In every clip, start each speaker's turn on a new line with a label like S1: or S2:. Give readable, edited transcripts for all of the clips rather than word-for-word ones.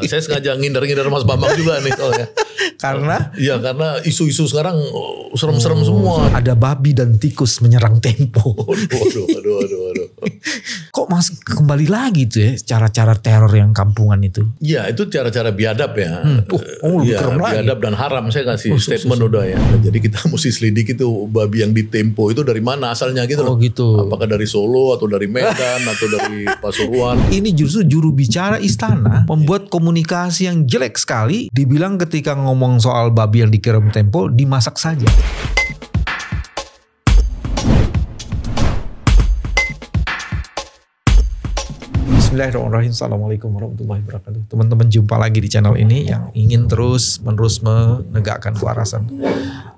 S1: Saya sengaja ngindar-ngindar Mas Bambang juga nih soalnya.
S2: Karena?
S1: Iya, karena isu-isu sekarang serem-serem semua.
S2: Ada babi dan tikus menyerang Tempo.
S1: Aduh.
S2: Kok mas kembali lagi tuh ya cara-cara teror yang kampungan itu?
S1: Iya, itu cara-cara biadab ya.
S2: Lebih keren lagi.
S1: Biadab dan haram, saya kasih statement udah ya. Nah, jadi kita mesti selidik itu babi yang di Tempo itu dari mana asalnya gitu loh.
S2: Gitu.
S1: Apakah dari Solo atau dari Medan atau dari Pasuruan.
S2: Ini justru juru bicara istana membuat komunikasi yang jelek sekali. Dibilang ketika ngomong soal babi yang dikirim Tempo dimasak saja. Bismillahirrahmanirrahim. Assalamualaikum warahmatullahi wabarakatuh. Teman-teman, jumpa lagi di channel ini yang ingin terus-menerus menegakkan kewarasan.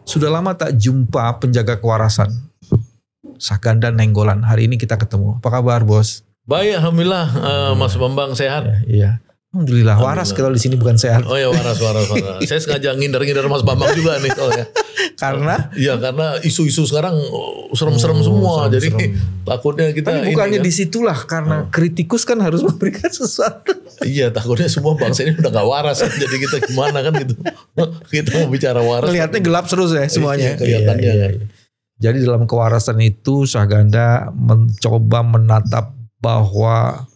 S2: Sudah lama tak jumpa penjaga kewarasan, Syahganda Nainggolan. Hari ini kita ketemu. Apa kabar, Bos?
S1: Baik, alhamdulillah. Mas Bambang sehat.
S2: Iya. Alhamdulillah, waras kalau di sini bukan sehat.
S1: Oh ya, waras. Saya sengaja ngindar-ngindar Mas Bambang juga nih soalnya.
S2: Karena?
S1: Iya, karena isu-isu sekarang serem-serem semua. Jadi takutnya kita.
S2: Tapi bukannya disitulah karena kritikus kan harus memberikan sesuatu.
S1: Iya, takutnya semua bangsa ini udah gak waras. Jadi kita gimana kan gitu. Kita mau bicara waras.
S2: Kelihatannya gelap terus ya semuanya.
S1: Kelihatannya kan.
S2: Jadi dalam kewarasan itu Syahganda mencoba menatap bahwa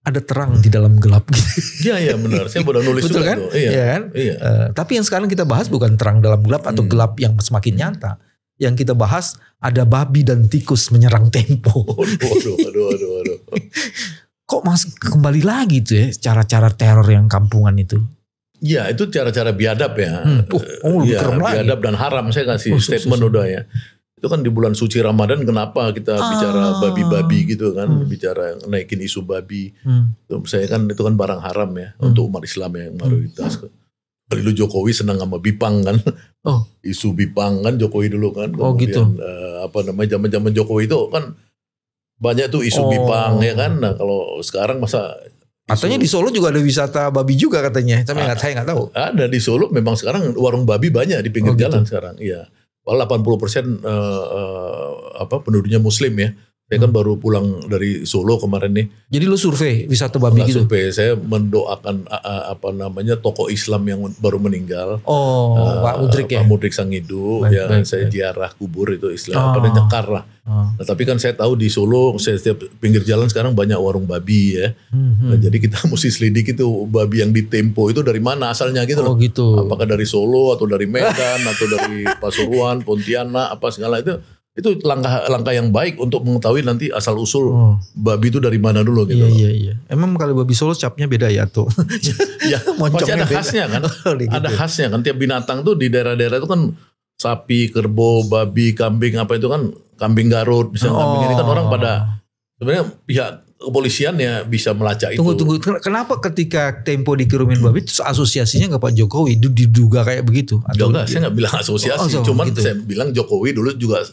S2: ada terang di dalam gelap gitu.
S1: Iya benar. Saya udah nulis
S2: betul
S1: juga
S2: kan?
S1: Tuh. Iya
S2: kan?
S1: Iya.
S2: Tapi yang sekarang kita bahas bukan terang dalam gelap atau gelap yang semakin nyata. Yang kita bahas ada babi dan tikus menyerang Tempo.
S1: Aduh.
S2: Kok mas kembali lagi tuh ya cara-cara teror yang kampungan itu?
S1: Iya, itu cara-cara biadab ya.
S2: Lebih keren lagi.
S1: Biadab dan haram, saya kasih statement udah ya. Itu kan di bulan suci Ramadan, kenapa kita bicara babi-babi gitu kan, bicara naikin isu babi. Saya kan itu kan barang haram ya untuk umat Islam yang mayoritas. Dulu Jokowi senang sama Bipang kan, isu Bipang kan Jokowi dulu kan. Kemudian zaman-zaman Jokowi itu kan banyak tuh isu Bipang ya kan. Nah kalau sekarang masa
S2: katanya di Solo juga ada wisata babi juga katanya, tapi saya nggak tahu. Ada
S1: di Solo, memang sekarang warung babi banyak di pinggir jalan sekarang. Iya. 80% penduduknya Muslim ya. Saya kan baru pulang dari Solo kemarin nih.
S2: Jadi lu survei wisata babi gitu?
S1: Survei, saya mendoakan tokoh Islam yang baru meninggal.
S2: Pak Mudrik ya?
S1: Pak Mudrik Sangidu. Saya ziarah kubur itu Islam. Nyekar lah. Nah, tapi kan saya tahu di Solo, saya setiap pinggir jalan sekarang banyak warung babi ya. Nah, jadi kita mesti selidik itu babi yang di Tempo itu dari mana asalnya gitu loh.
S2: Gitu.
S1: Apakah dari Solo atau dari Medan atau dari Pasuruan, Pontianak, apa segala itu. Itu langkah yang baik untuk mengetahui nanti asal usul babi itu dari mana dulu gitu.
S2: Iya. Emang kalau babi Solo capnya beda ya tuh.
S1: Ya, pasti ada khasnya kan. Ada khasnya kan. Tiap binatang tuh di daerah-daerah itu kan sapi, kerbau, babi, kambing apa itu kan kambing Garut. Misalnya kambing ini kan orang pada sebenarnya pihak kepolisian ya bisa melacak itu.
S2: Tunggu. Kenapa ketika Tempo dikirimin babi terus asosiasinya ke Pak Jokowi? Diduga kayak begitu?
S1: Enggak, saya nggak bilang asosiasi. Cuman gitu. Saya bilang Jokowi dulu juga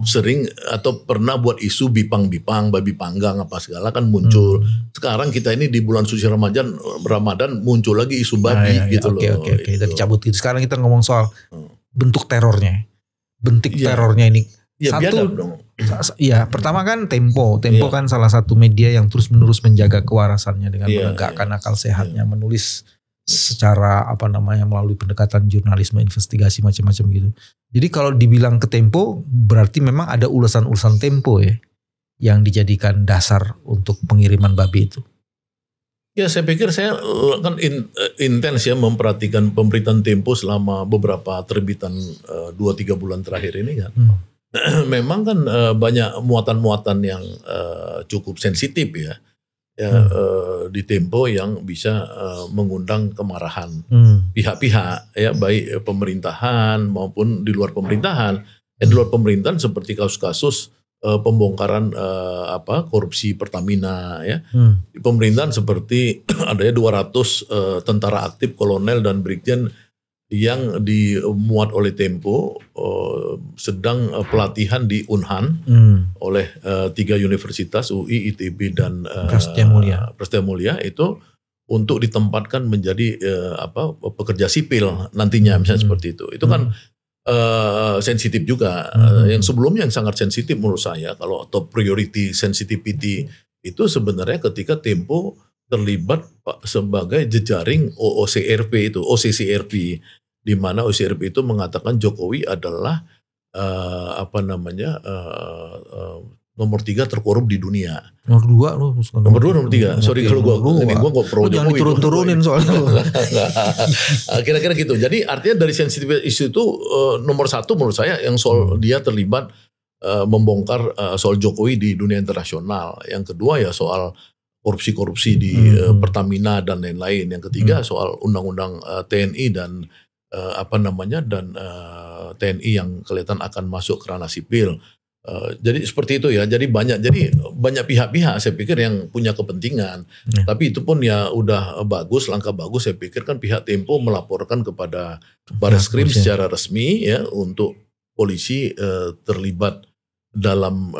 S1: sering atau pernah buat isu bipang-bipang, babi panggang apa segala kan muncul. Sekarang kita ini di bulan suci Ramadan muncul lagi isu babi gitu loh.
S2: Oke. Kita cabut gitu. Sekarang kita ngomong soal bentuk terornya. Terornya ini.
S1: Ya,
S2: satu,
S1: dong.
S2: Ya, pertama kan Tempo kan salah satu media yang terus-menerus menjaga kewarasannya dengan menegakkan akal sehatnya, menulis secara melalui pendekatan jurnalisme, investigasi macam-macam gitu. Jadi kalau dibilang ke Tempo berarti memang ada ulasan-ulasan Tempo ya yang dijadikan dasar untuk pengiriman babi itu.
S1: Ya, saya pikir saya kan intens ya memperhatikan pemberitaan Tempo selama beberapa terbitan 2-3 bulan terakhir ini kan. Memang kan banyak muatan-muatan yang cukup sensitif ya. Di Tempo yang bisa mengundang kemarahan pihak-pihak ya, baik pemerintahan maupun di luar pemerintahan. Di luar pemerintahan seperti kasus-kasus pembongkaran korupsi Pertamina ya. Di pemerintahan seperti adanya 200 tentara aktif, kolonel dan brigjen yang dimuat oleh Tempo sedang pelatihan di Unhan oleh 3 universitas UI, ITB dan Prasetya Mulia itu untuk ditempatkan menjadi pekerja sipil nantinya misalnya seperti itu. Itu kan sensitif juga. Yang sebelumnya yang sangat sensitif menurut saya kalau top priority sensitivity itu sebenarnya ketika Tempo terlibat sebagai jejaring OCCRP itu, OCCRP, di mana OCCRP itu mengatakan Jokowi adalah nomor 3 terkorup di dunia.
S2: Nomor 2 loh.
S1: Nomor 2, nomor 3. Sorry kalau gue kok pro Jokowi.
S2: Jangan diturun-turunin soalnya.
S1: Kira-kira gitu. Jadi artinya dari sensitivitas isu itu nomor 1 menurut saya yang soal dia terlibat membongkar soal Jokowi di dunia internasional. Yang kedua ya soal korupsi-korupsi di Pertamina dan lain-lain. Yang ketiga soal undang-undang TNI dan TNI yang kelihatan akan masuk ke ranah sipil. Jadi seperti itu ya. Jadi banyak pihak-pihak saya pikir yang punya kepentingan. Tapi itu pun ya udah bagus, langkah bagus saya pikir kan pihak Tempo melaporkan kepada Barreskrim secara resmi ya untuk polisi terlibat dalam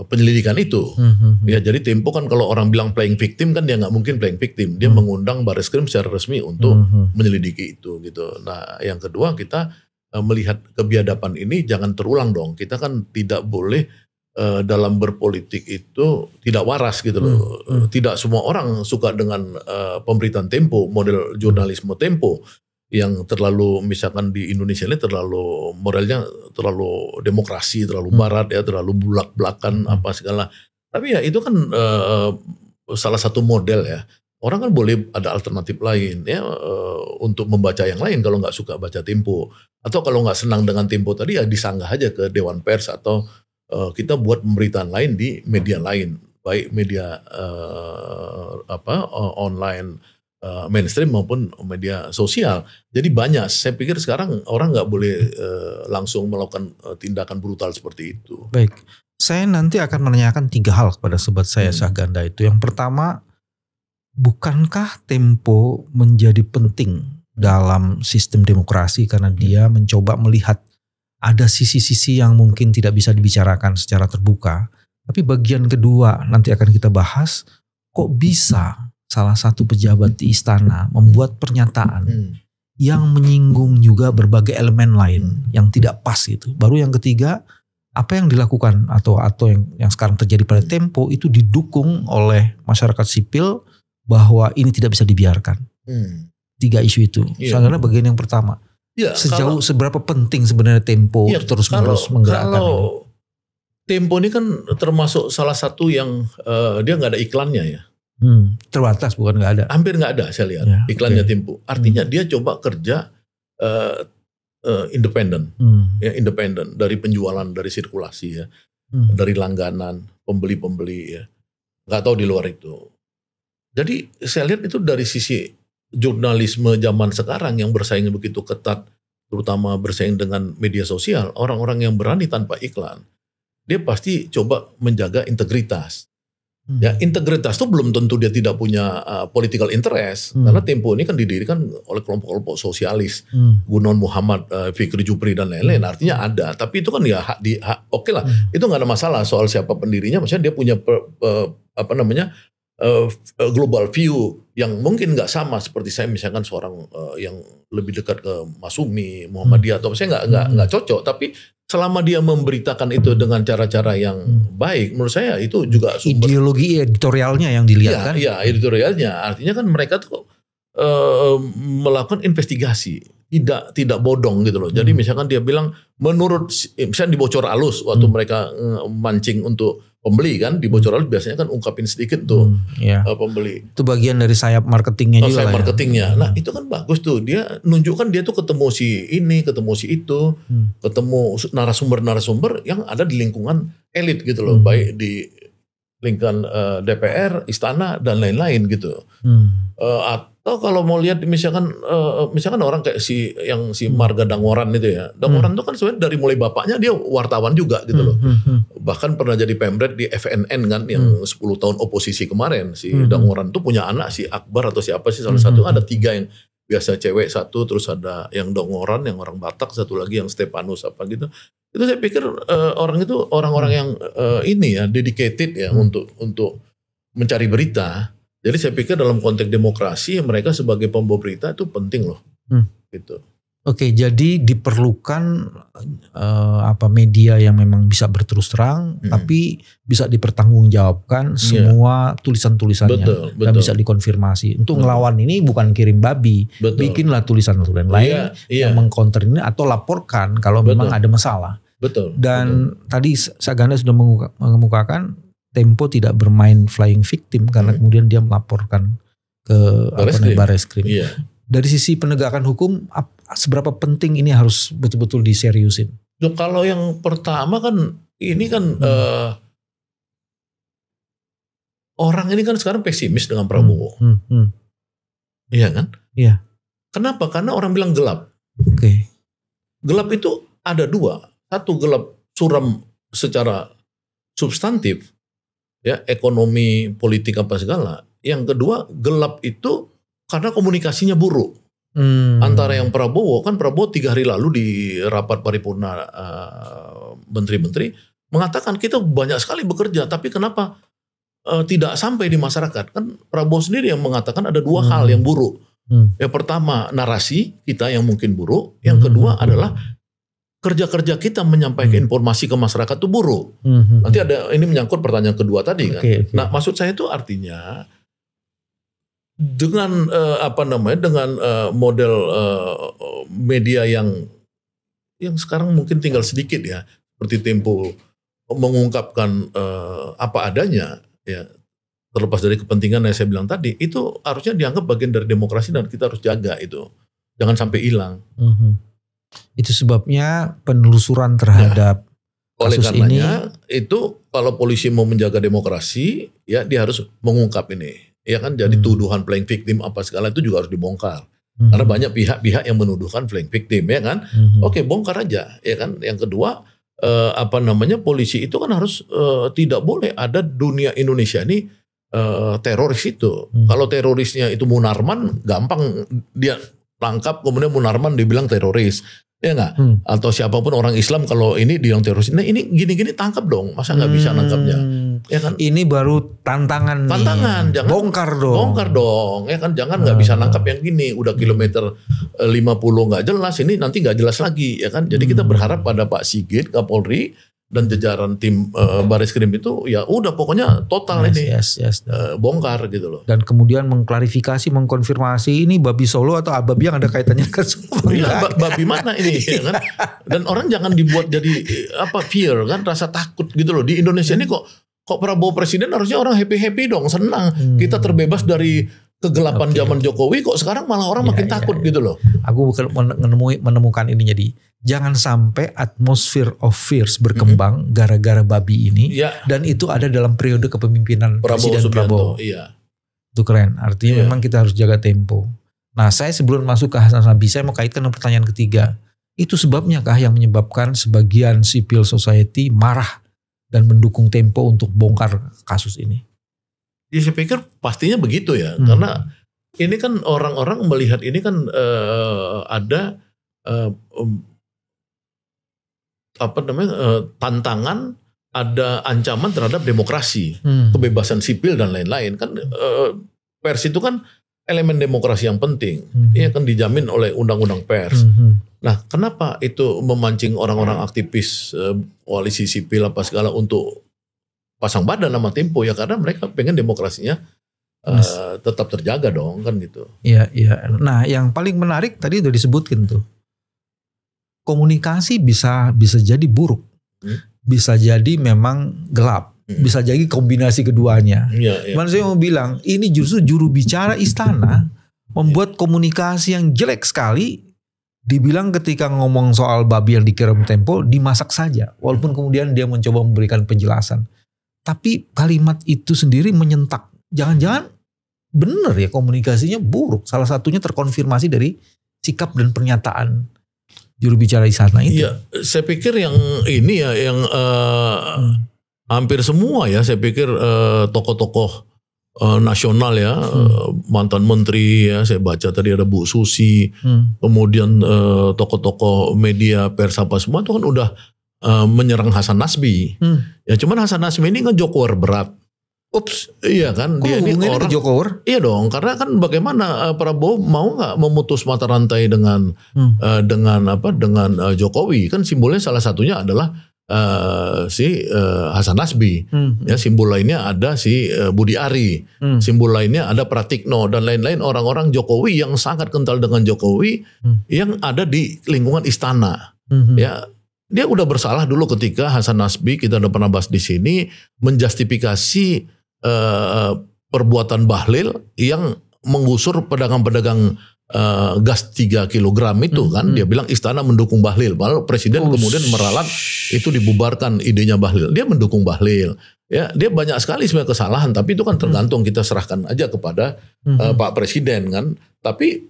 S1: penyelidikan itu. Ya jadi Tempo kan kalau orang bilang playing victim kan dia nggak mungkin playing victim. Dia mengundang Barreskrim secara resmi untuk menyelidiki itu gitu. Nah, yang kedua kita melihat kebiadaban ini jangan terulang dong. Kita kan tidak boleh dalam berpolitik itu tidak waras gitu loh. Tidak semua orang suka dengan pemberitaan Tempo, model jurnalisme Tempo yang terlalu misalkan di Indonesia ini terlalu moralnya terlalu demokrasi, terlalu barat ya, terlalu bulak-belakan apa segala. Tapi ya itu kan salah satu model ya. Orang kan boleh ada alternatif lain ya untuk membaca yang lain kalau nggak suka baca Tempo. Atau kalau nggak senang dengan Tempo tadi ya disanggah aja ke Dewan Pers atau kita buat pemberitaan lain di media lain. Baik media online mainstream maupun media sosial. Jadi banyak. Saya pikir sekarang orang nggak boleh langsung melakukan tindakan brutal seperti itu.
S2: Baik. Saya nanti akan menanyakan 3 hal kepada sobat saya Syahganda itu. Yang pertama, bukankah Tempo menjadi penting dalam sistem demokrasi karena dia mencoba melihat ada sisi-sisi yang mungkin tidak bisa dibicarakan secara terbuka. Tapi bagian kedua nanti akan kita bahas, kok bisa salah satu pejabat di istana membuat pernyataan yang menyinggung juga berbagai elemen lain yang tidak pas gitu. Baru yang ketiga, apa yang dilakukan atau yang sekarang terjadi pada Tempo itu didukung oleh masyarakat sipil bahwa ini tidak bisa dibiarkan. 3 isu itu. Soalnya bagian yang pertama.
S1: Ya,
S2: seberapa penting sebenarnya Tempo terus-menerus menggerakkan
S1: kalau
S2: ini?
S1: Tempo ini kan termasuk salah satu yang dia nggak ada iklannya ya.
S2: Terbatas bukan nggak ada.
S1: Hampir nggak ada saya lihat iklannya Tempo. Artinya dia coba kerja independen, ya independen dari penjualan, dari sirkulasi ya, dari langganan, pembeli-pembeli ya. Nggak tahu di luar itu. Jadi saya lihat itu dari sisi jurnalisme zaman sekarang yang bersaing begitu ketat, terutama bersaing dengan media sosial, orang-orang yang berani tanpa iklan, dia pasti coba menjaga integritas. Ya, integritas itu belum tentu dia tidak punya political interest, karena Tempo ini kan didirikan oleh kelompok-kelompok sosialis, Gunawan Muhammad, Fikri Jupri dan lain-lain. Artinya ada, tapi itu kan ya oke lah, itu nggak ada masalah soal siapa pendirinya. Maksudnya dia punya global view yang mungkin nggak sama seperti saya misalkan seorang yang lebih dekat ke Masumi, Muhammadiyah atau saya nggak cocok. Tapi selama dia memberitakan itu dengan cara-cara yang baik, menurut saya itu juga
S2: ideologi editorialnya yang dilihat kan?
S1: Iya, editorialnya. Artinya kan mereka tuh melakukan investigasi, tidak bodong gitu loh. Jadi misalkan dia bilang menurut misalnya dibocor halus waktu mereka mancing untuk pembeli kan, dibocor halus biasanya kan ungkapin sedikit tuh pembeli.
S2: Itu bagian dari sayap marketingnya juga.
S1: Sayap marketingnya. Nah itu kan bagus tuh. Dia nunjukkan dia tuh ketemu si ini, ketemu si itu, ketemu narasumber-narasumber yang ada di lingkungan elit gitu loh, baik di lingkungan DPR, istana dan lain-lain gitu. Atau kalau mau lihat misalkan orang kayak si Marga Dangoran itu ya. Dangoran itu kan sebenarnya dari mulai bapaknya dia wartawan juga gitu loh. Bahkan pernah jadi pemret di FNN kan yang 10 tahun oposisi kemarin. Si Dangoran itu punya anak si Akbar atau siapa sih salah satu, ada 3 yang biasa cewek 1, terus ada yang Dangoran yang orang Batak, 1 lagi yang Stepanus apa gitu. Itu saya pikir orang-orang yang ini ya dedicated ya untuk mencari berita. Jadi saya pikir dalam konteks demokrasi mereka sebagai pembawa berita itu penting loh. Gitu.
S2: Oke, jadi diperlukan media yang memang bisa berterus terang, tapi bisa dipertanggungjawabkan semua tulisan-tulisannya dan bisa dikonfirmasi. Untuk ngelawan ini bukan kirim babi, bikinlah tulisan-tulisan lain yang mengcounter ini atau laporkan kalau memang ada masalah. Dan tadi Saganda sudah mengemukakan Tempo tidak bermain flying victim karena kemudian dia melaporkan ke Barreskrim. Dari sisi penegakan hukum, seberapa penting ini harus betul-betul diseriusin?
S1: Kalau yang pertama kan, ini kan orang ini kan sekarang pesimis dengan Prabowo. Iya kan?
S2: Iya.
S1: Kenapa? Karena orang bilang gelap.
S2: Oke.
S1: Gelap itu ada dua. Satu, gelap suram secara substantif, ya, ekonomi, politik apa segala. Yang kedua, gelap itu karena komunikasinya buruk. Antara yang Prabowo 3 hari lalu di rapat paripurna menteri-menteri mengatakan kita banyak sekali bekerja, tapi kenapa tidak sampai di masyarakat? Kan Prabowo sendiri yang mengatakan ada dua hal yang buruk. Yang pertama, narasi kita yang mungkin buruk. Yang kedua adalah kerja-kerja kita menyampaikan informasi ke masyarakat itu buruk. Nanti ini menyangkut pertanyaan kedua tadi kan. Nah, maksud saya itu artinya dengan model media yang sekarang mungkin tinggal sedikit ya, seperti Tempo mengungkapkan apa adanya, ya, terlepas dari kepentingan yang saya bilang tadi, itu harusnya dianggap bagian dari demokrasi dan kita harus jaga itu, jangan sampai hilang.
S2: Itu sebabnya penelusuran terhadap kasus ini.
S1: Oleh karenanya itu kalau polisi mau menjaga demokrasi, ya dia harus mengungkap ini. Ya kan, jadi tuduhan playing victim apa segala itu juga harus dibongkar. Karena banyak pihak-pihak yang menuduhkan playing victim, ya kan. Oke, bongkar aja, ya kan. Yang kedua, polisi itu kan harus tidak boleh ada dunia Indonesia ini teroris itu. Kalau terorisnya itu Munarman, gampang dia tangkap, kemudian Munarman dibilang teroris. Ya enggak? Atau siapapun orang Islam kalau ini dibilang teroris. Nah ini gini-gini tangkap dong. Masa nggak bisa nangkapnya? Ya kan?
S2: Ini baru tantangan
S1: jangan
S2: bongkar dong.
S1: Ya kan, jangan nggak bisa nangkap yang gini. Udah kilometer 50 nggak jelas, ini nanti nggak jelas lagi, ya kan? Jadi kita berharap pada Pak Sigit, Kapolri dan jajaran tim Barreskrim itu ya udah pokoknya total bongkar gitu loh.
S2: Dan kemudian mengklarifikasi, mengkonfirmasi ini babi Solo atau babi yang ada kaitannya ke Solo.
S1: Iya, babi mana ini, ya kan? Dan orang jangan dibuat jadi fear kan, rasa takut gitu loh. Di Indonesia ini kok Prabowo presiden harusnya orang happy dong, senang. Kita terbebas dari kegelapan zaman Jokowi, kok sekarang malah orang makin takut gitu loh.
S2: Aku menemukan ini, jadi jangan sampai atmosphere of fears berkembang gara-gara babi ini, dan itu ada dalam periode kepemimpinan Presiden Prabowo.
S1: Iya.
S2: Itu keren. Artinya memang kita harus jaga tempo. Nah, saya sebelum masuk ke Hasan Nabi, saya mau kaitkan dengan pertanyaan ketiga. Itu sebabnya kah yang menyebabkan sebagian civil society marah dan mendukung Tempo untuk bongkar kasus ini?
S1: Ya, saya pikir pastinya begitu ya, karena ini kan orang-orang melihat ini kan ada tantangan, ada ancaman terhadap demokrasi, kebebasan sipil dan lain-lain. Kan pers itu kan elemen demokrasi yang penting, ya kan dijamin oleh undang-undang pers. Nah, kenapa itu memancing orang-orang aktivis koalisi sipil apa segala untuk pasang badan nama Tempo? Ya karena mereka pengen demokrasinya tetap terjaga dong, kan gitu.
S2: Iya. Nah, yang paling menarik tadi udah disebutkan tuh. Komunikasi bisa jadi buruk, bisa jadi memang gelap, bisa jadi kombinasi keduanya. Cuman saya mau bilang, ini justru juru bicara istana membuat komunikasi yang jelek sekali. Dibilang ketika ngomong soal babi yang dikirim Tempo dimasak saja, walaupun kemudian dia mencoba memberikan penjelasan. Tapi kalimat itu sendiri menyentak. Jangan-jangan benar ya komunikasinya buruk. Salah satunya terkonfirmasi dari sikap dan pernyataan juru bicara istana itu.
S1: Iya, saya pikir yang ini ya, yang hampir semua ya, saya pikir tokoh-tokoh nasional ya, mantan menteri ya, saya baca tadi ada Bu Susi, kemudian tokoh-tokoh media pers apa semua itu kan udah menyerang Hasan Nasbi. Ya cuman Hasan Nasbi ini kan joker berat.
S2: Ups,
S1: iya kan,
S2: kok
S1: dia ini
S2: hubungannya
S1: orang
S2: ke Jokowi?
S1: Iya dong, karena kan bagaimana Prabowo mau nggak memutus mata rantai dengan Jokowi, kan simbolnya salah satunya adalah si Hasan Nasbi, ya simbol lainnya ada si Budi Ari, simbol lainnya ada Pratikno dan lain-lain orang-orang Jokowi yang sangat kental dengan Jokowi yang ada di lingkungan istana, ya. Dia udah bersalah dulu ketika Hasan Nasbi, kita udah pernah bahas di sini, menjustifikasi perbuatan Bahlil yang menggusur pedagang-pedagang gas 3 kg itu kan. Dia bilang istana mendukung Bahlil. Lalu presiden kemudian meralat itu dibubarkan idenya Bahlil. Dia mendukung Bahlil. Ya, dia banyak sekali sebenarnya kesalahan, tapi itu kan tergantung, kita serahkan aja kepada Pak Presiden kan. Tapi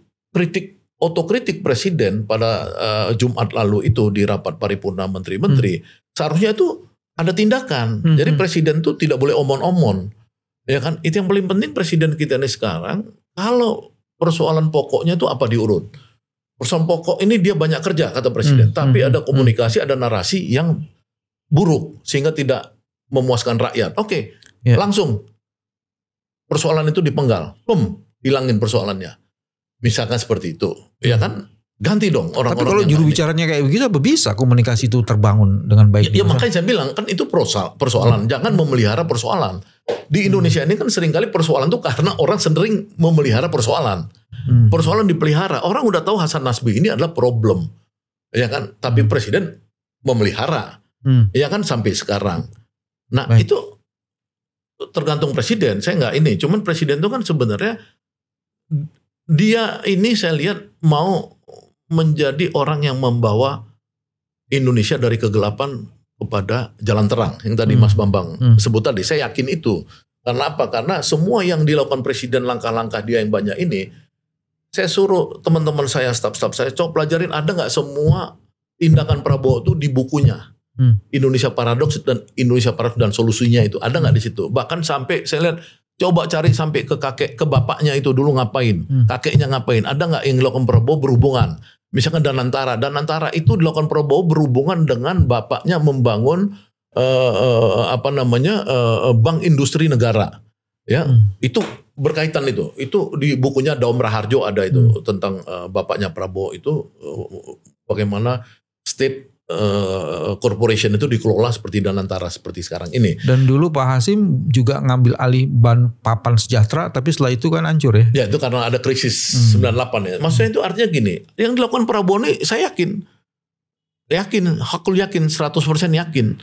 S1: otokritik presiden pada Jumat lalu itu di rapat paripurna menteri-menteri, seharusnya itu ada tindakan. Jadi presiden itu tidak boleh omon-omon. Ya kan, itu yang paling penting presiden kita ini sekarang. Kalau persoalan pokoknya itu apa diurut. Persoalan pokok ini dia banyak kerja kata presiden, tapi ada komunikasi, ada narasi yang buruk sehingga tidak memuaskan rakyat. Oke, langsung persoalan itu dipenggal, hilangin persoalannya. Misalkan seperti itu, ya kan? Ganti dong orang-orang.
S2: Tapi kalau juru bicaranya kayak begitu, apa bisa komunikasi itu terbangun dengan baik?
S1: Ya makanya saya bilang kan itu persoalan. Jangan memelihara persoalan. Di Indonesia ini kan seringkali persoalan itu karena orang sering memelihara persoalan. Persoalan dipelihara. Orang udah tahu Hasan Nasbi ini adalah problem, ya kan? Tapi presiden memelihara, ya kan sampai sekarang. Nah itu tergantung presiden. Saya nggak ini. Cuman presiden itu kan sebenarnya dia ini saya lihat mau menjadi orang yang membawa Indonesia dari kegelapan kepada jalan terang. Yang tadi Mas Bambang sebut tadi, saya yakin itu. Karena apa? Karena semua yang dilakukan presiden, langkah-langkah dia yang banyak ini, saya suruh teman-teman saya, staf-staf saya, coba pelajarin ada nggak semua tindakan Prabowo itu di bukunya. Indonesia Paradoks dan solusinya itu ada nggak di situ? Bahkan sampai saya lihat, coba cari sampai ke bapaknya itu dulu ngapain, kakeknya ngapain, ada nggak yang dilakukan Prabowo berhubungan? Misalkan Danantara itu dilakukan Prabowo berhubungan dengan bapaknya membangun Bank Industri Negara, ya itu berkaitan itu di bukunya Daum Raharjo ada itu tentang bapaknya Prabowo itu bagaimana state corporation itu dikelola seperti Danantara seperti sekarang ini.
S2: Dan dulu Pak Hasim juga ngambil alih Papan Sejahtera, tapi setelah itu kan hancur ya.
S1: Ya itu karena ada krisis 98 ya. Maksudnya itu artinya gini, yang dilakukan Prabowo ini saya yakin, hakul yakin, 100% yakin.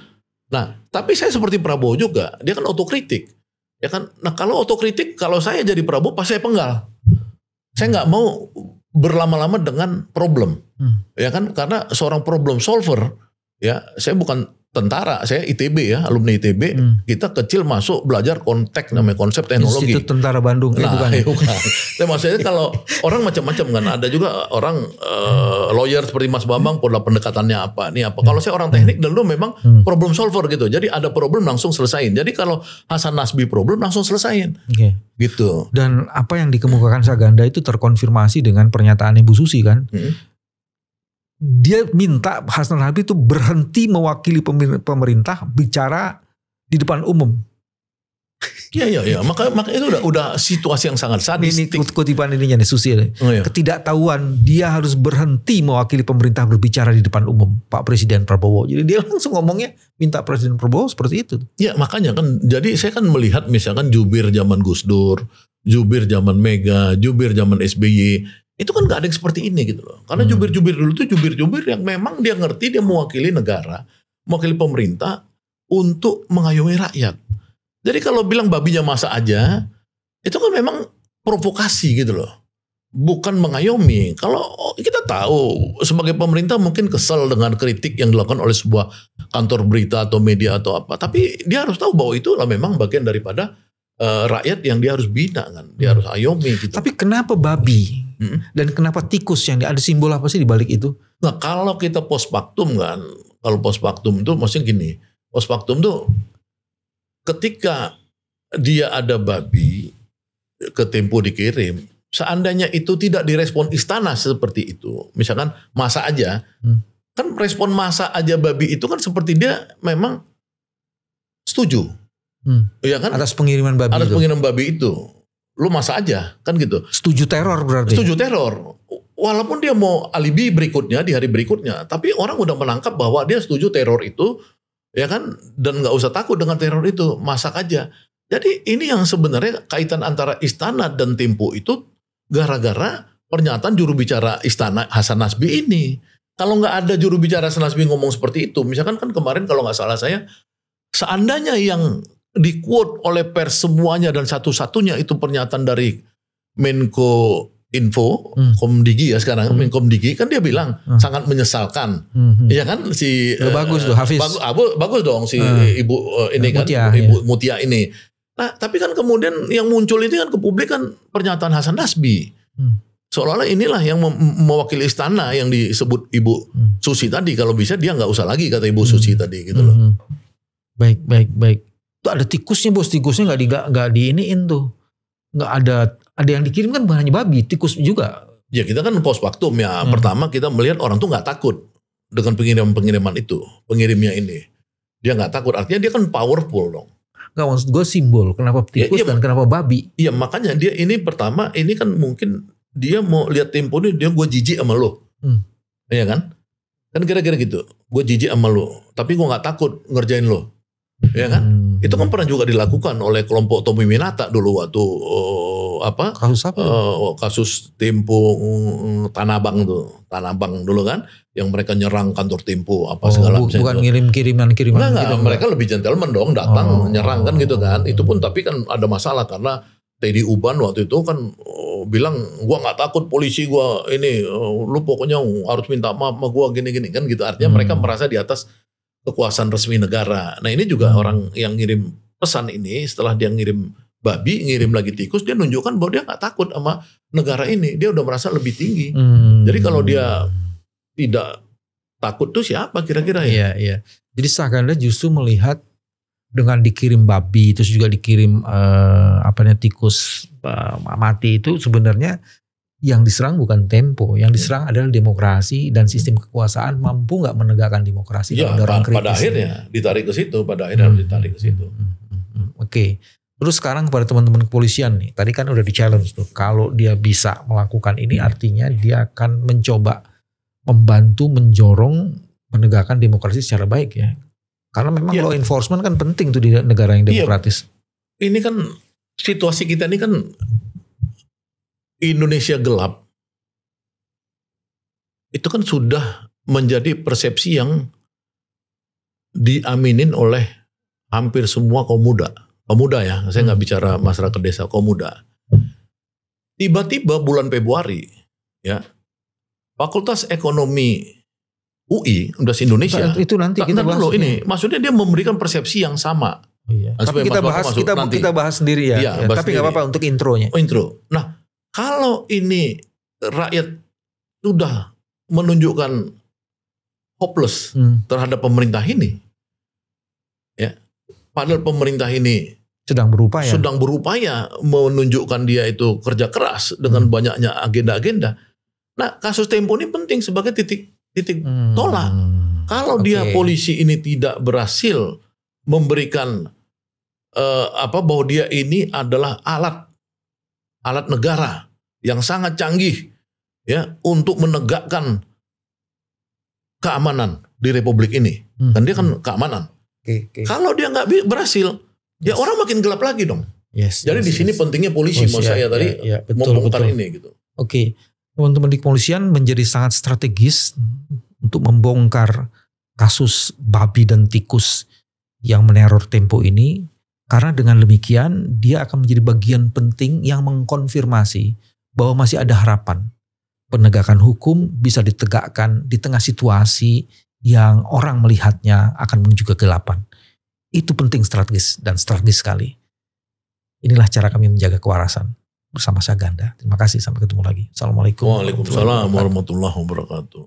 S1: Nah, tapi saya seperti Prabowo juga, dia kan otokritik. Ya kan? Nah kalau otokritik, kalau saya jadi Prabowo pasti saya penggal. Saya nggak mau berlama-lama dengan problem, ya kan? Karena seorang problem solver, ya saya bukan tentara, saya ITB ya, alumni ITB, kita kecil masuk belajar namanya konsep teknologi.
S2: Institut Tentara Bandung,
S1: bukan. Nah, maksudnya kalau orang macam-macam kan, ada juga orang lawyer seperti Mas Bambang, pola pendekatannya apa, nih apa. Kalau saya orang teknik dulu memang problem solver gitu, jadi ada problem langsung selesain. Jadi kalau Hasan Nasbi problem langsung selesain, gitu.
S2: Dan apa yang dikemukakan Saganda itu terkonfirmasi dengan pernyataan Ibu Susi kan. Dia minta Hasan Nasbi itu berhenti mewakili pemerintah bicara di depan umum.
S1: Iya. Maka itu udah situasi yang sangat sadistik.
S2: Ini kutipan ininya nih Susi. Ketidaktahuan dia harus berhenti mewakili pemerintah berbicara di depan umum Pak Presiden Prabowo. Jadi dia langsung ngomongnya minta Presiden Prabowo seperti itu.
S1: Ya makanya kan. Jadi saya kan melihat misalkan jubir zaman Gus Dur, jubir zaman Mega, jubir zaman SBY. Itu kan gak ada yang seperti ini gitu loh. Karena jubir-jubir dulu itu jubir-jubir yang memang dia ngerti dia mewakili negara, mewakili pemerintah untuk mengayomi rakyat. Jadi kalau bilang babinya masa aja, itu kan memang provokasi gitu loh. Bukan mengayomi. Kalau kita tahu sebagai pemerintah mungkin kesel dengan kritik yang dilakukan oleh sebuah kantor berita atau media atau apa. Tapi dia harus tahu bahwa itu memang bagian daripada rakyat yang dia harus bina kan. Dia harus ayomi gitu.
S2: Tapi kenapa babi? Dan kenapa tikus yang ada simbol apa sih di balik itu?
S1: Nah kalau kita post factum kan, kalau post factum itu maksudnya gini, post factum tuh ketika dia ada babi ke Tempo dikirim, seandainya itu tidak direspon istana seperti itu, misalkan masa aja, kan respon masa aja babi itu kan seperti dia memang setuju Iya kan?
S2: Atas pengiriman babi
S1: Atas
S2: itu.
S1: pengiriman babi itu. Lu masa aja kan gitu.
S2: Setuju teror berarti.
S1: Setuju teror. Walaupun dia mau alibi berikutnya di hari berikutnya, tapi orang udah menangkap bahwa dia setuju teror itu, ya kan? Dan nggak usah takut dengan teror itu, masak aja. Jadi ini yang sebenarnya kaitan antara Istana dan Tempo itu gara-gara pernyataan juru bicara Istana Hasan Nasbi ini. Kalau nggak ada juru bicara Hasan Nasbi ngomong seperti itu, misalkan kan kemarin kalau nggak salah saya, seandainya yang di-quote oleh pers semuanya dan satu-satunya itu pernyataan dari Menko Info, Komdigi ya sekarang, Menkomdigi kan dia bilang sangat menyesalkan, ya kan si
S2: bagus tuh Hafiz,
S1: bagus dong si ibu ini kan,
S2: Mutia,
S1: ibu Mutia ini. Nah tapi kan kemudian yang muncul itu kan ke publik kan pernyataan Hasan Nasbi, seolah-olah inilah yang mewakili istana yang disebut Ibu Susi tadi. Kalau bisa dia nggak usah lagi kata Ibu Susi tadi gitu loh.
S2: Baik. Tuh ada tikusnya bos, tikusnya nggak diiniin tuh, nggak ada yang dikirim kan bukan hanya babi, tikus juga.
S1: Ya kita kan post factum ya. Pertama kita melihat orang tuh nggak takut dengan pengiriman itu, pengirimnya ini dia nggak takut. Artinya dia kan powerful dong.
S2: Nggak, maksud gue simbol kenapa tikus dan kenapa babi.
S1: Iya makanya dia ini pertama ini kan mungkin dia mau lihat Tempo ini, dia gue jijik sama lo, iya kan kira-kira gitu. Gue jijik sama lo, tapi gue nggak takut ngerjain lo. Ya kan? Itu kan pernah juga dilakukan oleh kelompok Tommy Winata dulu waktu
S2: kasus apa?
S1: Kasus Tempo Tanabang dulu kan, yang mereka nyerang kantor Tempo segala macam.
S2: Bukan kiriman gitu.
S1: Mereka lebih gentleman dong, datang nyerang kan gitu kan. Itu pun tapi kan ada masalah karena Teddy Uban waktu itu kan bilang gua nggak takut polisi, gua ini lu pokoknya harus minta maaf sama gua gini-gini kan gitu. Artinya mereka merasa di atas kekuasaan resmi negara. Nah ini juga orang yang ngirim pesan ini setelah dia ngirim babi, ngirim lagi tikus, dia nunjukkan bahwa dia nggak takut sama negara ini. Dia udah merasa lebih tinggi. Jadi kalau dia tidak takut tuh siapa kira-kira ya?
S2: Iya. Jadi Saganda justru melihat dengan dikirim babi, terus juga dikirim tikus mati itu sebenarnya yang diserang bukan Tempo, yang diserang adalah demokrasi dan sistem kekuasaan mampu nggak menegakkan demokrasi.
S1: Ya, pada akhirnya ditarik ke situ,
S2: Oke. Terus sekarang kepada teman-teman kepolisian nih, tadi kan udah di-challenge tuh, kalau dia bisa melakukan ini artinya dia akan mencoba membantu menjorong penegakan demokrasi secara baik ya. Karena memang law enforcement kan penting tuh di negara yang demokratis.
S1: Ini kan situasi kita ini kan Indonesia gelap, itu kan sudah menjadi persepsi yang diaminin oleh hampir semua kaum muda ya, saya nggak bicara masyarakat desa, kaum muda. Tiba-tiba bulan Februari, ya, Fakultas Ekonomi UI Universitas Indonesia
S2: itu nanti kita bahas
S1: dulu ini, maksudnya dia memberikan persepsi yang sama.
S2: Iya. Tapi kita bahas sendiri ya. Tapi nggak apa-apa untuk intronya.
S1: Intro. Nah. Kalau ini rakyat sudah menunjukkan hopeless terhadap pemerintah ini, ya, padahal pemerintah ini
S2: sedang
S1: berupaya menunjukkan dia itu kerja keras dengan banyaknya agenda-agenda. Nah, kasus Tempo ini penting sebagai titik tolak. Kalau dia polisi ini tidak berhasil memberikan bahwa dia ini adalah alat negara yang sangat canggih ya untuk menegakkan keamanan di Republik ini. Kan dia kan keamanan. Kalau dia nggak berhasil, ya orang makin gelap lagi dong. Jadi di sini pentingnya polisi, mau saya tadi membongkar ini gitu.
S2: Teman-teman di kepolisian menjadi sangat strategis untuk membongkar kasus babi dan tikus yang meneror Tempo ini. Karena dengan demikian dia akan menjadi bagian penting yang mengkonfirmasi bahwa masih ada harapan. Penegakan hukum bisa ditegakkan di tengah situasi yang orang melihatnya akan menuju kegelapan. Itu penting strategis sekali. Inilah cara kami menjaga kewarasan bersama Saganda. Terima kasih, sampai ketemu lagi. Assalamualaikum.
S1: Waalaikumsalam warahmatullahi wabarakatuh.